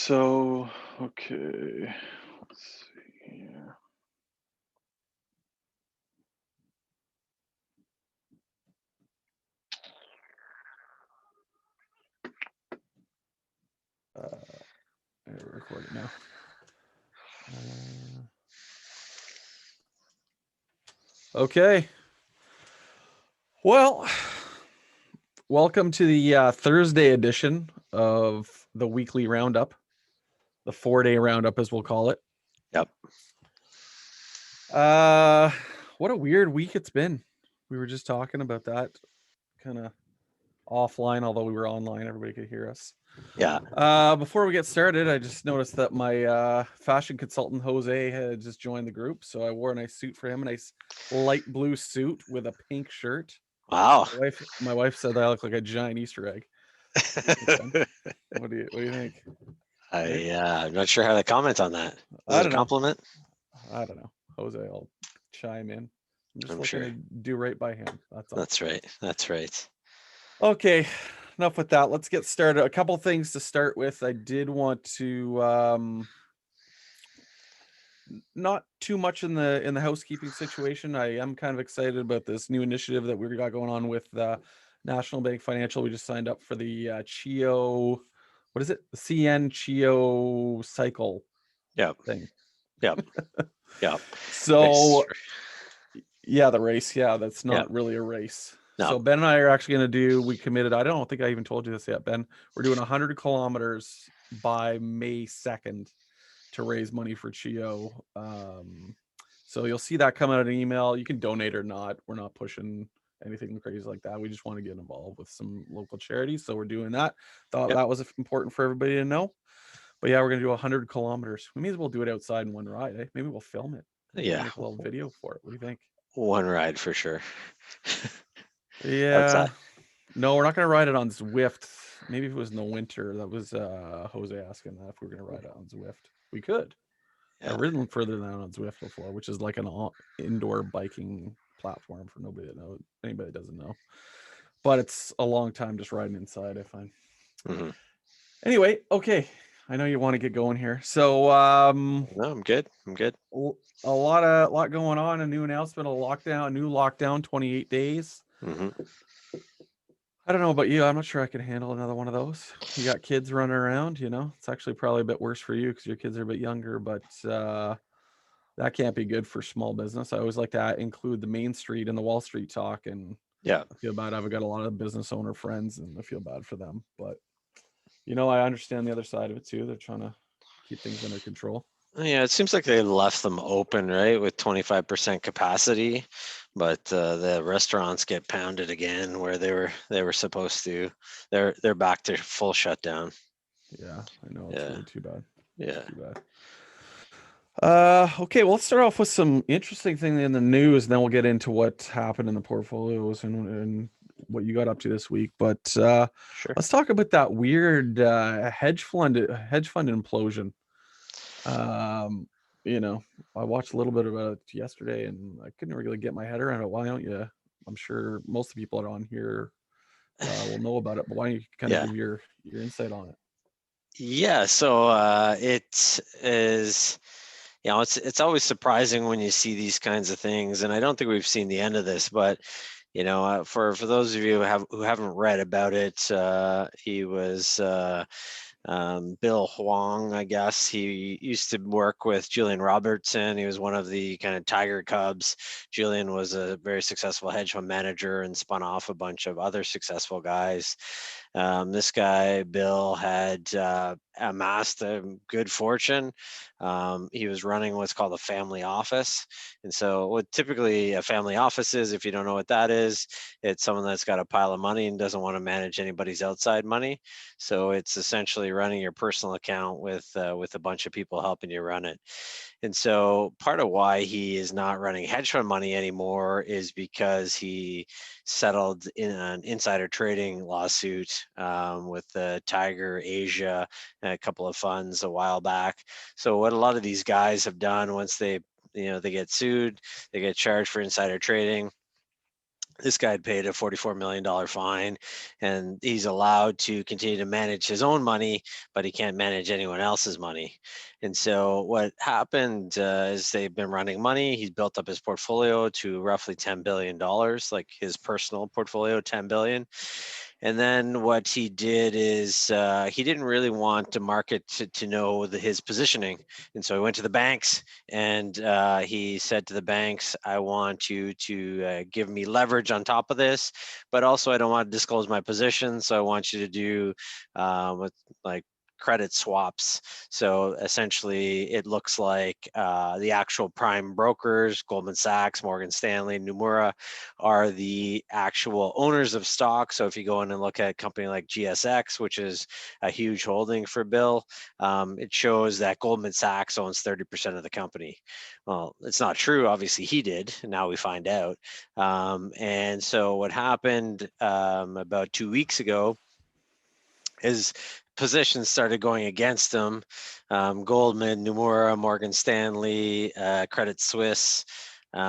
So, okay, let's see here. Uh, We're recording now. Okay. Well, welcome to the Thursday edition of the weekly roundup, the 4-day roundup, as we'll call it. Yep. What a weird week it's been. We were just talking about that kind of offline, although we were online, everybody could hear us. Yeah. Before we get started, I just noticed that my fashion consultant Jose had just joined the group, so I wore a nice suit for him, a nice light blue suit with a pink shirt. Wow. My wife said that I look like a giant Easter egg. What do you think? I'm not sure how to comment on that. Is I it a don't know. compliment? I don't know. Jose, I'll chime in. I'm just I'm looking sure. to do right by him. That's all. That's right. That's right. Okay, enough with that. Let's get started. A couple things to start with. I did want to not too much in the housekeeping situation. I am kind of excited about this new initiative that we got going on with National Bank Financial. We just signed up for the CHIO, what is it? The CN CHIO cycle Yep. thing. Yep. Yep. So Race. yeah, the race. Yeah, that's Yep. not really a race. No. So Ben and I are actually going to do. We committed. I don't think I even told you this yet, Ben. We're doing 100 kilometers by May 2nd to raise money for CHIO. So you'll see that come out in an email. You can donate or not. We're not pushing anything crazy like that. We just want to get involved with some local charities. So we're doing that. Thought Yep. that was important for everybody to know. But yeah, we're going to do 100 kilometers. We may as well do it outside in one ride. Eh? Maybe we'll film it. Maybe we'll Yeah. make a little video for it. What do you think? One ride for sure. Yeah. Outside. No, we're not going to ride it on Zwift. Maybe if it was in the winter. That was Jose asking that if we are going to ride it on Zwift. We could. Yeah. I've ridden further than on Zwift before, which is like an indoor biking platform for nobody that knows. Anybody that doesn't know, but it's a long time just riding inside, I find. Mm-hmm. Anyway, okay. I know you want to get going here, so No, I'm good. I'm good. a lot going on. A new announcement, a new lockdown, 28 days. Mm-hmm. I don't know about you. I'm not sure I could handle another one of those. You got kids running around, it's actually probably a bit worse for you because your kids are a bit younger, but that can't be good for small business. I always like to include the Main Street and the Wall Street talk, and Yeah. I feel bad. I've got a lot of business owner friends, and I feel bad for them. But I understand the other side of it too. They're trying to keep things under control. Yeah, it seems like they left them open, right, with 25% capacity, but the restaurants get pounded again where they were supposed to. They're back to full shutdown. Yeah, I know it's Yeah. really too bad. It's Yeah. too bad. Okay, well, let's start off with some interesting thing in the news, and then we'll get into what happened in the portfolios and what you got up to this week. But Sure. let's talk about that weird hedge fund implosion. Um, I watched a little bit about it yesterday, and I couldn't really get my head around it. Why don't you? I'm sure most of the people that are on here will know about it, but why don't you kind of Yeah. give your insight on it? Yeah. So it is, it's always surprising when you see these kinds of things, and I don't think we've seen the end of this. But for those of you who haven't read about it, he was. Bill Huang, I guess. He used to work with Julian Robertson. He was one of the kind of Tiger Cubs. Julian was a very successful hedge fund manager and spun off a bunch of other successful guys. This guy, Bill, had amassed a good fortune. He was running what's called a family office. And so, what typically a family office is, if you don't know what that is, it's someone that's got a pile of money and doesn't want to manage anybody's outside money. So it's essentially running your personal account with a bunch of people helping you run it. And so part of why he is not running hedge fund money anymore is because he settled in an insider trading lawsuit with the Tiger Asia and a couple of funds a while back. So what a lot of these guys have done once they get sued, they get charged for insider trading. This guy had paid a $44 million fine, and he's allowed to continue to manage his own money, but he can't manage anyone else's money. And so what happened is they've been running money. He's built up his portfolio to roughly $10 billion, like his personal portfolio, 10 billion. And then what he did is he didn't really want the market to know his positioning. And so he went to the banks and he said to the banks, I want you to give me leverage on top of this, but also I don't want to disclose my position. So I want you to do with like credit swaps. So essentially, it looks like the actual prime brokers, Goldman Sachs, Morgan Stanley, Nomura, are the actual owners of stock. So if you go in and look at a company like GSX, which is a huge holding for Bill, it shows that Goldman Sachs owns 30% of the company. Well, it's not true. Obviously, he did. Now we find out. And so what happened about 2 weeks ago is positions started going against him. Goldman, Nomura, Morgan Stanley, Credit Suisse. There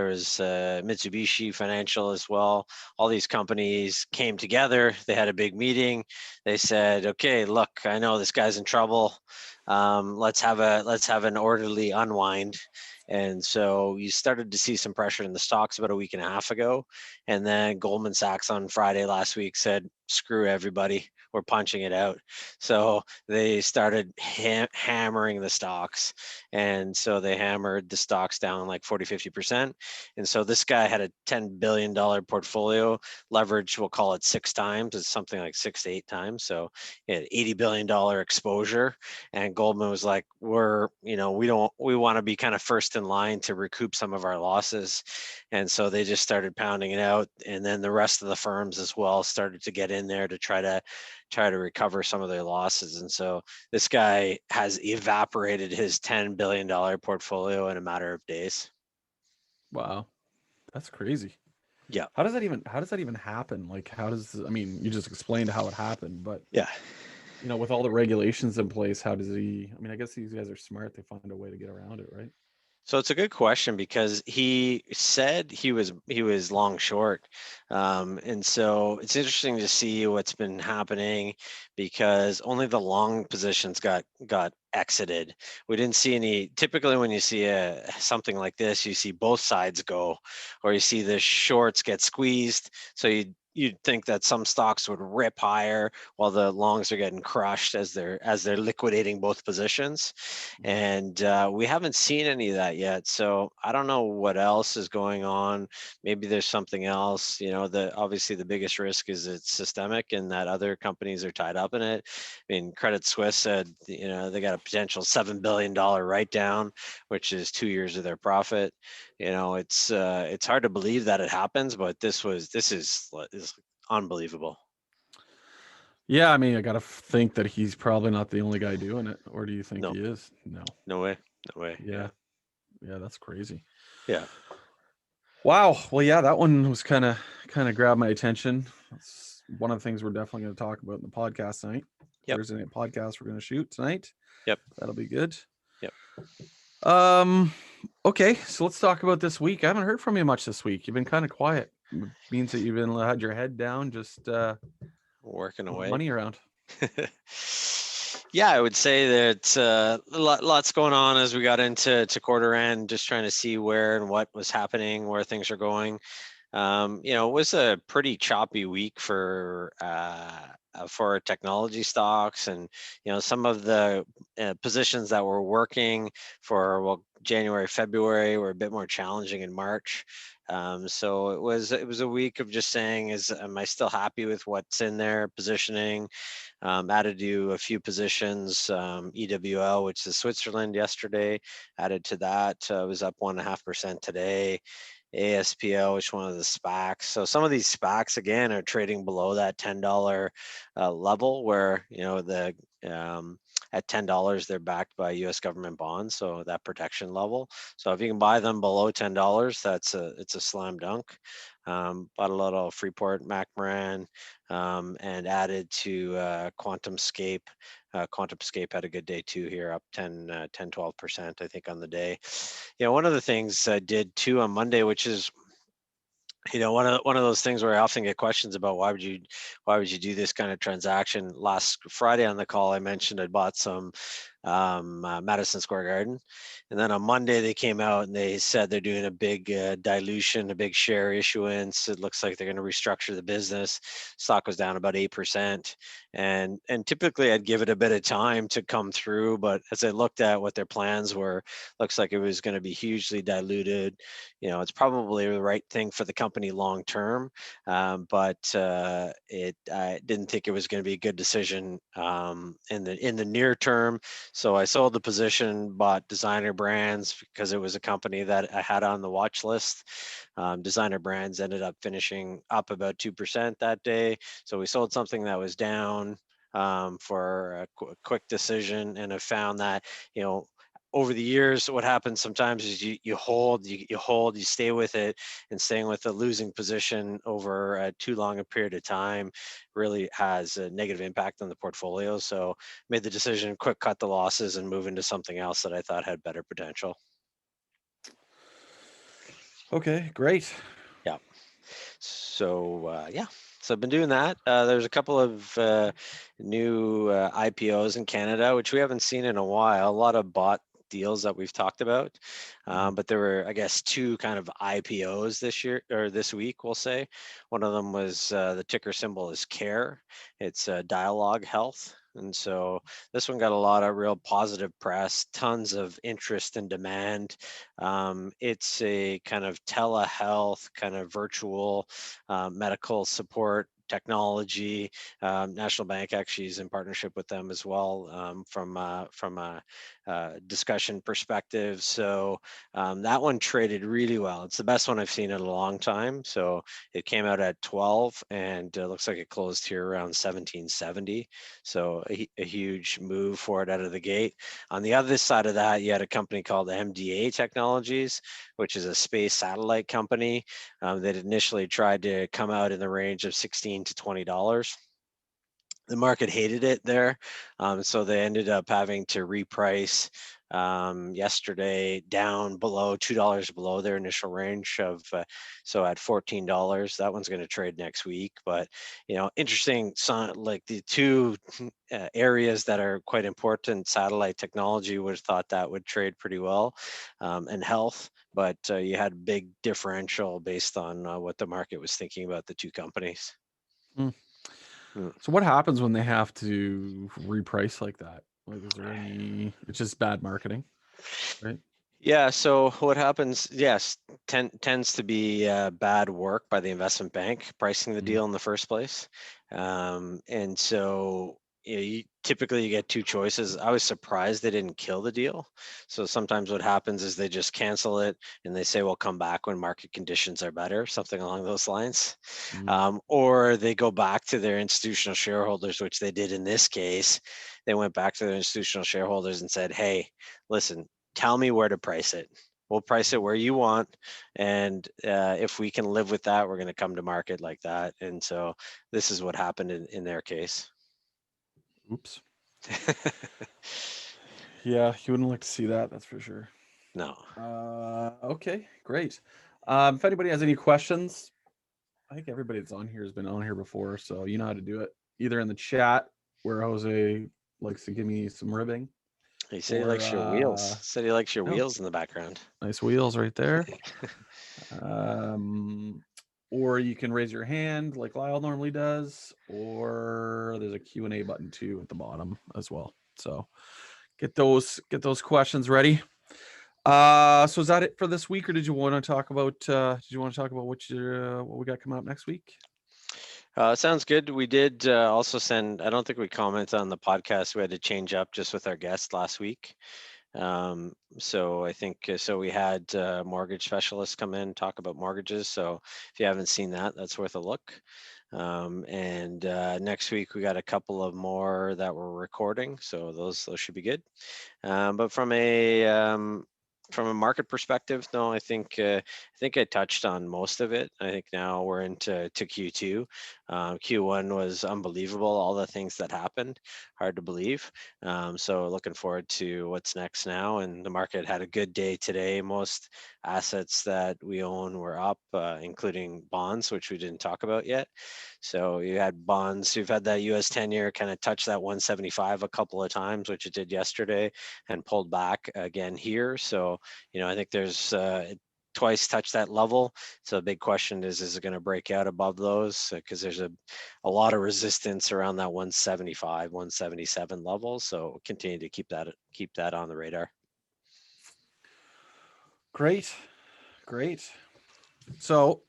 was Mitsubishi Financial as well. All these companies came together. They had a big meeting. They said, "Okay, look, I know this guy's in trouble. Let's have an orderly unwind." And so you started to see some pressure in the stocks about a week and a half ago. And then Goldman Sachs on Friday last week said, "Screw everybody. We're punching it out." So they started hammering the stocks. And so they hammered the stocks down like 40, 50%. And so this guy had a $10 billion portfolio. Leverage, we'll call it 6 times. It's something like 6 to 8 times. So he had $80 billion exposure. And Goldman was like, we want to be kind of first in line to recoup some of our losses. And so they just started pounding it out. And then the rest of the firms as well started to get in there to try to recover some of their losses. And so this guy has evaporated his $10 billion portfolio in a matter of days. Wow, that's crazy. Yeah. How does that even happen? Like, I mean, you just explained how it happened, but Yeah. with all the regulations in place, how does he? I mean, I guess these guys are smart. They find a way to get around it, right? So it's a good question because he said he was long short, and so it's interesting to see what's been happening because only the long positions got exited. We didn't see any. Typically, when you see something like this, you see both sides go, or you see the shorts get squeezed. So you'd think that some stocks would rip higher while the longs are getting crushed as they're liquidating both positions. Mhm. And we haven't seen any of that yet. So I don't know what else is going on. Maybe there's something else. Obviously the biggest risk is it's systemic and that other companies are tied up in it. I mean, Credit Suisse said, they got a potential $7 billion write down, which is 2 years of their profit. It's hard to believe that it happens, but this is unbelievable. Yeah, I mean, I gotta think that he's probably not the only guy doing it, or do you think No, he is? No. no way, no way. Yeah, Yeah, yeah, that's crazy. yeah, Wow. Well, yeah, that one was kind of grabbed my attention. It's one of the things we're definitely going to talk about in the podcast tonight. yep, Thursday night podcast we're going to shoot tonight. yep, That'll be good. yep. Um. Okay, so let's talk about this week. I haven't heard from you much this week. You've been kind of quiet. Means that you've been had your head down, just Working moving away. money around. Yeah, I would say that lots going on as we got into quarter end, just trying to see where and what was happening, where things are going. It was a pretty choppy week for technology stocks, and some of the positions that were working for January, February were a bit more challenging in March. So it was a week of just saying, am I still happy with what's in there, positioning? Added to a few positions. EWL, which is Switzerland, yesterday, added to that. Was up 1.5% today. ASPL, which one of the SPACs. So some of these SPACs again are trading below that $10 level, where at $10 they're backed by U.S. government bonds, so that protection level. So if you can buy them below $10, it's a slam dunk. Bought a lot of Freeport, McMoran, and added to QuantumScape. QuantumScape had a good day too here, up 12% I think on the day. One of the things I did too on Monday, which is One of those things where I often get questions about why would you do this kind of transaction. Last Friday on the call, I mentioned I'd bought some Madison Square Garden, and then on Monday they came out and they said they're doing a big dilution, a big share issuance. It looks like they're going to restructure the business. Stock was down about 8%, and typically I'd give it a bit of time to come through, but as I looked at what their plans were, looks like it was going to be hugely diluted. It's probably the right thing for the company long term, but I didn't think it was going to be a good decision in the near term. So I sold the position, bought Designer Brands because it was a company that I had on the watch list. Designer Brands ended up finishing up about 2% that day, so we sold something that was down for a quick decision, and I found that you know over the years, what happens sometimes is you stay with it, and staying with a losing position over too long a period of time really has a negative impact on the portfolio. So made the decision, quick cut the losses and move into something else that I thought had better potential. Okay, great. Yeah. Yeah. So I've been doing that. There's a couple of new IPOs in Canada, which we haven't seen in a while. A lot of bought deals that we've talked about, Mhm. but there were, I guess, two kind of IPOs this year or this week. We'll say one of them was the ticker symbol is CARE. It's Dialogue Health. And so this one got a lot of real positive press, tons of interest and demand. It's a kind of telehealth, kind of virtual medical support technology. National Bank actually is in partnership with them as well, from a discussion perspective. So that one traded really well. It's the best one I've seen in a long time. So it came out at 12, and looks like it closed here around 1770. So a huge move for it out of the gate. On the other side of that, you had a company called MDA Technologies, which is a space satellite company that initially tried to come out in the range of $16 to $20. The market hated it there, so they ended up having to reprice yesterday down below $2 below their initial range of so at $14. That one's going to trade next week. But interesting, like the two areas that are quite important, satellite technology would have thought that would trade pretty well, and health, but you had big differential based on what the market was thinking about the two companies. Mm. Mm. So what happens when they have to reprice like that? Like, is there any? It's just bad marketing, right? Yeah, so what happens, yes, tends to be bad work by the investment bank pricing the Mhm. deal in the first place. And so typically you get two choices. I was surprised they didn't kill the deal. So sometimes what happens is they just cancel it and they say, we'll come back when market conditions are better, something along those lines. Mhm. Or they go back to their institutional shareholders, which they did in this case. They went back to their institutional shareholders and said, hey, listen, tell me where to price it. We'll price it where you want, and if we can live with that, we're going to come to market like that. And so this is what happened in their case. Oops. Yeah, you wouldn't like to see that. That's for sure. No. Okay, great. If anybody has any questions, I think everybody that's on here has been on here before, so you know how to do it. Either in the chat where Jose likes to give me some ribbing, He said he or likes your wheels. Said he likes your no, wheels in the background. nice wheels right there. Um, or you can raise your hand like Lyle normally does, or there's a Q&A button too at the bottom as well. So get those questions ready. So is that it for this week, or did you want to talk about what we got coming up next week? Sounds good. We did also send, I don't think we commented on the podcast. We had to change up just with our guest last week. So I think so we had mortgage specialists come in, talk about mortgages. So if you haven't seen that, that's worth a look. And next week we got a couple of more that we're recording, so those should be good. But from a From a market perspective, no, I think I touched on most of it. I think now we're into Q2. Q1 was unbelievable, all the things that happened, hard to believe. So looking forward to what's next now. And the market had a good day today. Most assets that we own were up, including bonds, which we didn't talk about yet. So you had bonds. You've had that U.S. 10-year kind of touch that 175 a couple of times, which it did yesterday, and pulled back again here. So I think there's twice touched that level. So the big question is it going to break out above those? Because there's a lot of resistance around that 175, 177 level. So continue to keep that on the radar. Great. So,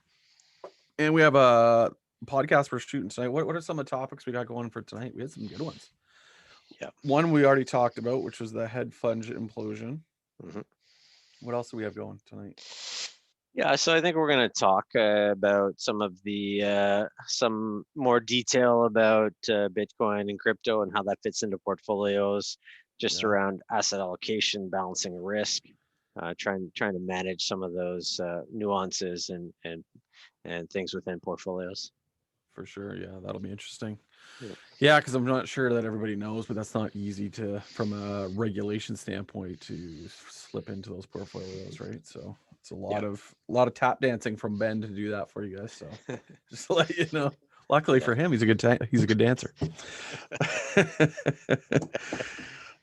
and we have a podcast we're shooting tonight. What are some of the topics we got going for tonight? We had some good ones. Yeah. One we already talked about, which was the head fund implosion. Mm-hmm. What else do we have going tonight? Yeah, so I think we're going to talk about some more detail about Bitcoin and crypto and how that fits into portfolios, just around asset allocation, balancing risk, trying to manage some of those nuances and things within portfolios. For sure, yeah, that'll be interesting. Yeah. Yeah, because I'm not sure that everybody knows, but that's not easy from a regulation standpoint to slip into those portfolios, right? So it's a lot of tap dancing from Ben to do that for you guys. So just to let you know. Luckily for him, he's a good dancer.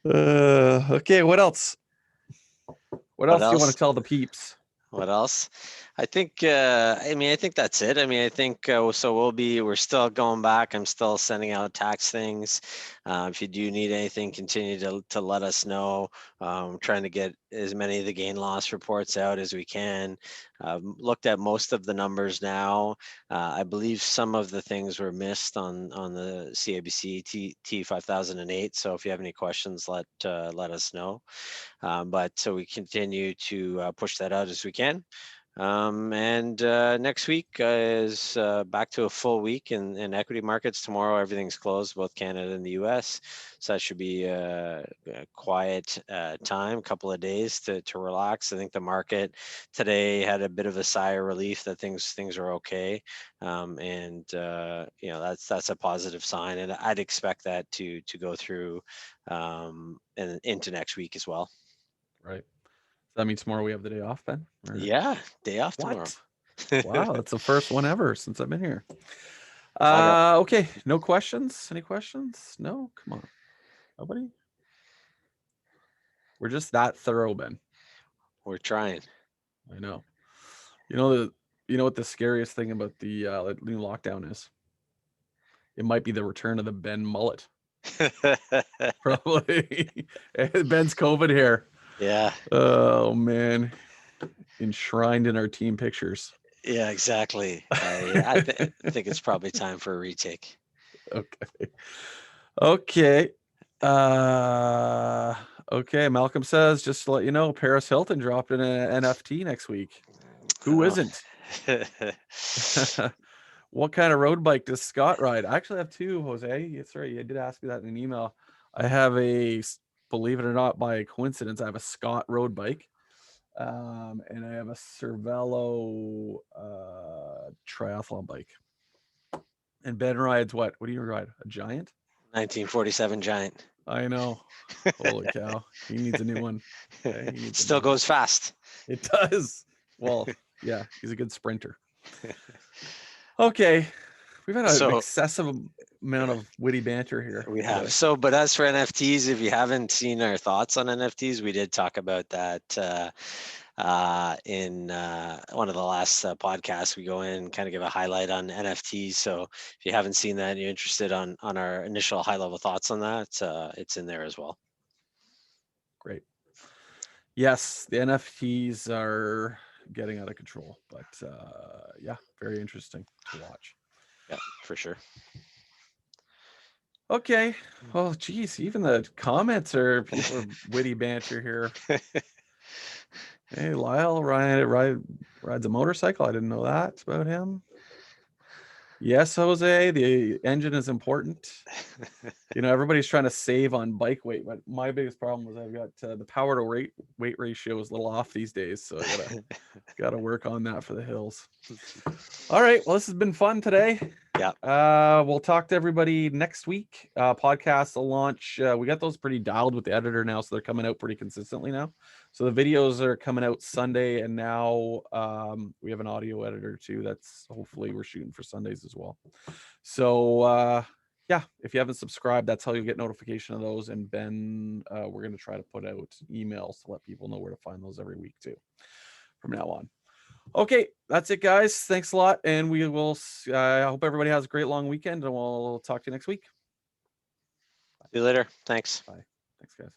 Okay, what else? What else do you want to tell the peeps? What else? I think I think that's it. I think so we're still going back. I'm still sending out tax things. If you do need anything, continue to let us know. Trying to get as many of the gain loss reports out as we can. Looked at most of the numbers now. I believe some of the things were missed on the CIBC T5008. So if you have any questions, let us know. But so we continue to push that out as we can. And next week is back to a full week in equity markets. Tomorrow, everything's closed, both Canada and the US. So that should be a quiet time, a couple of days to relax. I think the market today had a bit of a sigh of relief that things are okay. And that's a positive sign. And I'd expect that to go through and into next week as well. Right. That means tomorrow we have the day off then? Or... Yeah, day off tomorrow. Wow, that's the first one ever since I've been here. Okay, no questions? Any questions? No? Come on. Nobody? We're just that thorough, Ben. We're trying. I know. You know what the scariest thing about the new lockdown is? It might be the return of the Ben mullet. Probably. Ben's COVID hair. Yeah. Oh man. Enshrined in our team pictures. Yeah, exactly. I think it's probably time for a retake. Okay. Okay. Malcolm says, just to let you know, Paris Hilton dropped in an NFT next week. Who isn't? What kind of road bike does Scott ride? I actually have two, Jose. That's right. You did ask me that in an email. I have believe it or not, by coincidence, I have a Scott road bike. And I have a Cervelo triathlon bike. And Ben rides what? What do you ride? A Giant? 1947 Giant. I know. Holy cow. He needs a new one. Okay, Still goes fast. It does. Well, yeah, he's a good sprinter. Okay. We've had an excessive amount of witty banter here. We have. So, but as for NFTs, if you haven't seen our thoughts on NFTs, we did talk about that in one of the last podcasts. We go in and kind of give a highlight on NFTs. So if you haven't seen that and you're interested on our initial high level thoughts on that, it's in there as well. Great. Yes, the NFTs are getting out of control, but yeah, very interesting to watch. Yeah, for sure. Okay. Well, geez, even the comments are witty banter here. Hey, Lyle rides a motorcycle. I didn't know that about him. Yes, Jose, the engine is important. You know, everybody's trying to save on bike weight, but my biggest problem was I've got the power to weight ratio is a little off these days, so I gotta work on that for the hills. All right, well, this has been fun today. Yeah. We'll talk to everybody next week. Podcasts will launch. We got those pretty dialed with the editor now, so they're coming out pretty consistently now. So the videos are coming out Sunday, and now we have an audio editor too. That's hopefully we're shooting for Sundays as well. So yeah, if you haven't subscribed, that's how you get notification of those. And Ben, we're going to try to put out emails to let people know where to find those every week too from now on. Okay, that's it, guys. Thanks a lot, and we will. I hope everybody has a great long weekend, and we'll talk to you next week. See you later. Thanks. Bye. Thanks, guys.